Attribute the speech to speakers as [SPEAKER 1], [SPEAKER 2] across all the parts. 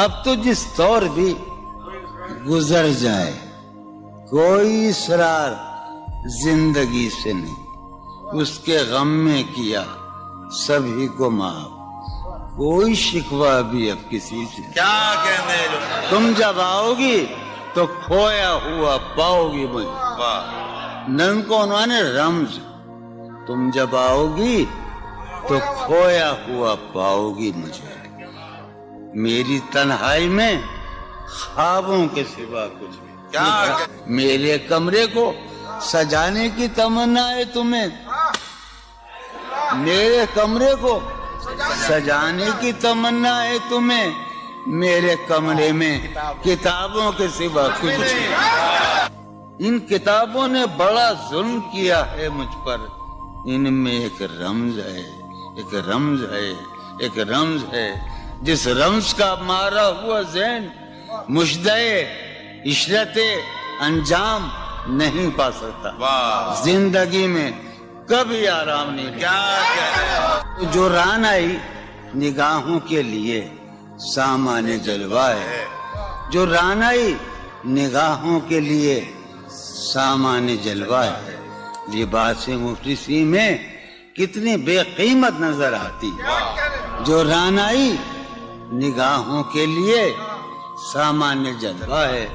[SPEAKER 1] اب تو جس طور بھی گزر جائے کوئی اصرار زندگی سے نہیں، اس کے غم میں کیا سبھی کو معاف، کوئی شکوہ بھی اب کسی سے
[SPEAKER 2] کیا کہنے جو
[SPEAKER 1] تم جب آؤ گی تو کھویا ہوا پاؤ گی مجھے.
[SPEAKER 2] واہ
[SPEAKER 1] نن کو عنوان ہے رمز، تم جب آؤ گی تو کھویا ہوا پاؤ گی مجھے، میری تنہائی میں خوابوں کے سوا کچھ بھی.
[SPEAKER 2] کیا
[SPEAKER 1] میرے کمرے کو سجانے کی تمنا ہے تمہیں، میرے کمرے کو سجانے کی تمنا ہے تمہیں، میرے کمرے میں کتابوں کے سوا کچھ نہیں. ان کتابوں نے بڑا ظلم کیا ہے مجھ پر، ان میں ایک رمز ہے، ایک رمز ہے، ایک رمز ہے، جس رمز کا مارا ہوا ذہن مشدہ عشرت انجام نہیں پا سکتا،
[SPEAKER 2] واہ
[SPEAKER 1] زندگی میں کبھی آرام نہیں لیا.
[SPEAKER 2] کیا کہنے
[SPEAKER 1] جو رانائی نگاہوں کے لیے سامان جلوہ ہے، جو رانائی نگاہوں کے لیے سامان جلوہ ہے، لباس مفلسی میں کتنی بے قیمت نظر آتی ہے. جو رانائی نگاہوں کے لیے سامان جلوہ ہے،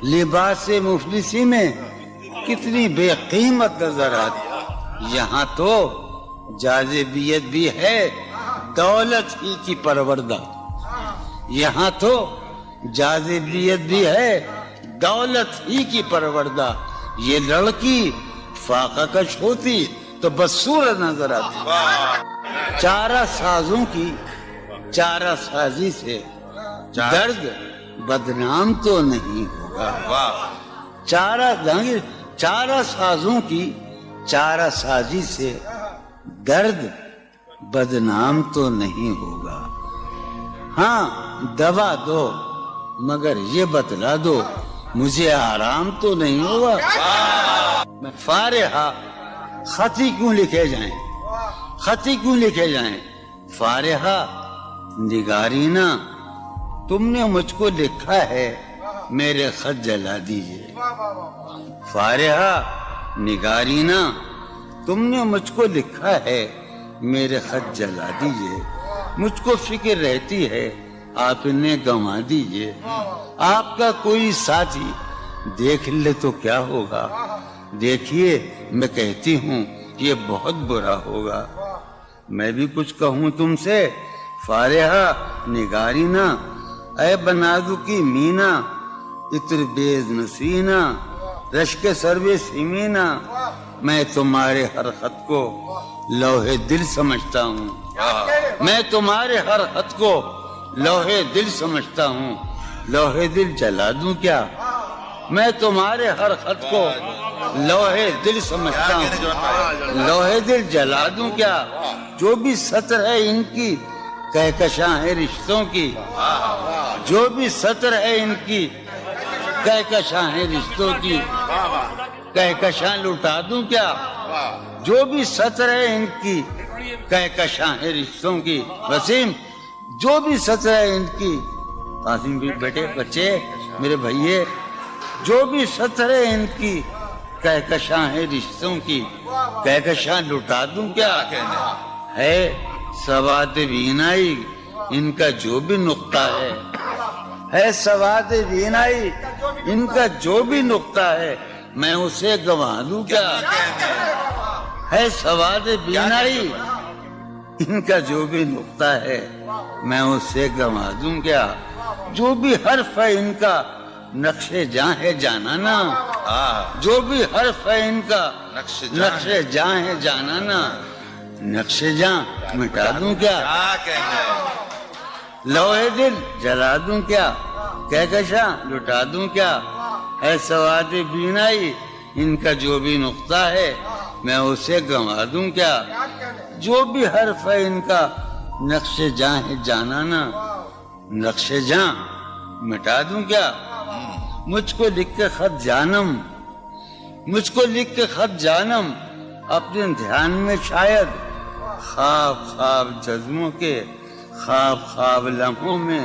[SPEAKER 1] لباس مفلسی میں کتنی بے قیمت نظر آتی ہے. یہاں تو جاذبیت بھی ہے دولت ہی کی پروردہ، یہاں تو جاذبیت بھی ہے دولت ہی کی پروردہ. یہ لڑکی فاقہ کش ہوتی تو بدصورت نظر آتی. چارہ سازوں کی چارہ سازی سے درد بدنام تو نہیں ہوگا.
[SPEAKER 2] واہ
[SPEAKER 1] چارہ سازوں کی چارہ سازی سے درد بدنام تو نہیں ہوگا. ہاں دوا دو مگر یہ بتلا دو مجھے آرام تو نہیں ہوگا. میں فارحہ خطی کیوں لکھے جائیں، خطی کیوں لکھے جائیں. فارحہ نگارینا تم نے مجھ کو لکھا ہے میرے خط جلا دیجئے. فارحہ نگارینا تم نے مجھ کو لکھا ہے میرے خط جلا دیجئے. مجھ کو فکر رہتی ہے آپ نے گنوا دیجئے. آپ کا کوئی ساتھی دیکھ لے تو کیا ہوگا، دیکھیے میں کہتی ہوں یہ بہت برا ہوگا. میں بھی کچھ کہوں تم سے فارحہ نگارینا، اے بنادو کی مینا اتر بیز نسینا رشک سروے سیمینا، میں تمہارے ہر خط کو لوہے دل سمجھتا ہوں، میں تمہارے ہر خط کو لوہے دل سمجھتا ہوں. لوہے دل جلا دوں کیا، میں تمہارے ہر خط کو لوہے دل سمجھتا ہوں. لوہے دل جلا دوں کیا، جو بھی سطر ہے ان کی کہکشاں ہے رشتوں کی، جو بھی سطر ہے ان کی کہکشاں ہے رشتوں کی. کہکشاں لٹا دوں کیا، جو بھی سطر ہے ان کی کہکشاں ہے رشتوں کی. وسیم جو بھی سطر ہے ان کی، قاسم بھی بیٹے بچے میرے بھائیے، جو بھی سطر ہے ان کی کہکشاں ہے رشتوں کی. کہکشاں لٹا دوں کیا ہے سواد بینائی ان کا جو بھی نقطہ ہے سواد بینائی ان کا جو بھی نقطہ ہے میں اسے گنوا دوں کیا. ہے سواد بینائی ان کا جو بھی نقطہ ہے میں اسے گنوا دوں کیا. جو بھی حرف ہے ان کا نقش جاں ہے جانانا، جو بھی حرف ہے ان کا نقش جاں ہے جانانا. نقش جاں مٹا دوں کیا، لوہے دل جلا دوں کیا، کہکشاں لٹا دوں کیا. ہے سواد بینائی ان کا جو بھی نقطہ ہے میں اسے گنوا دوں کیا. جو بھی حرف ہے ان کا نقش جاں ہے جانانا. نقش جاں مٹا دوں کیا. مجھ کو لکھ کے خط جانم، مجھ کو لکھ کے خط جانم اپنے دھیان میں شاید خواب خواب جذبوں کے، خواب خواب لمحوں میں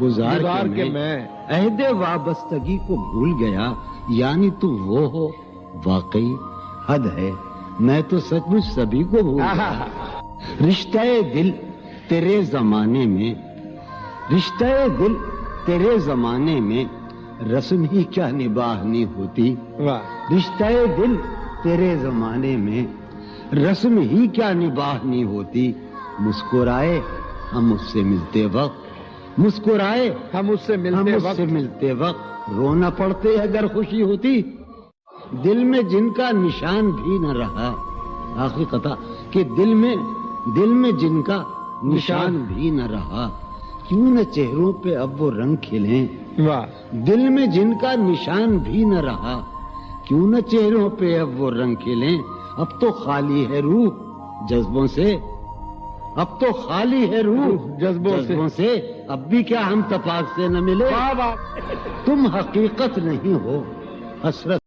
[SPEAKER 1] گزار کے میں عہد وابستگی کو بھول گیا، یعنی تو وہ ہو واقعی حد ہے، میں تو سچ مچ سبھی کو بھول گیا۔ رشتہ دل تیرے زمانے میں، رشتہ دل تیرے زمانے میں رسم ہی کیا نباہنی ہوتی، رشتہ دل تیرے زمانے میں رسم ہی کیا نباہنی ہوتی۔ مسکرائے ہم اس سے ملتے وقت، مسکرائے
[SPEAKER 3] ہم اس سے
[SPEAKER 1] ملتے وقت رونا پڑتے اگر خوشی ہوتی۔ دل میں جن کا نشان بھی نہ رہا، آخری قطع، کہ دل میں جن کا نشان بھی نہ رہا، کیوں نہ چہروں پہ اب وہ رنگ کھلیں۔ دل میں جن کا نشان بھی نہ رہا، کیوں نہ چہروں پہ اب وہ رنگ کھلیں۔ اب تو خالی ہے روح جذبوں سے، اب تو خالی ہے روح جذبوں سے، اب بھی کیا ہم تفاق سے نہ ملے۔ تم حقیقت نہیں ہو، حسرت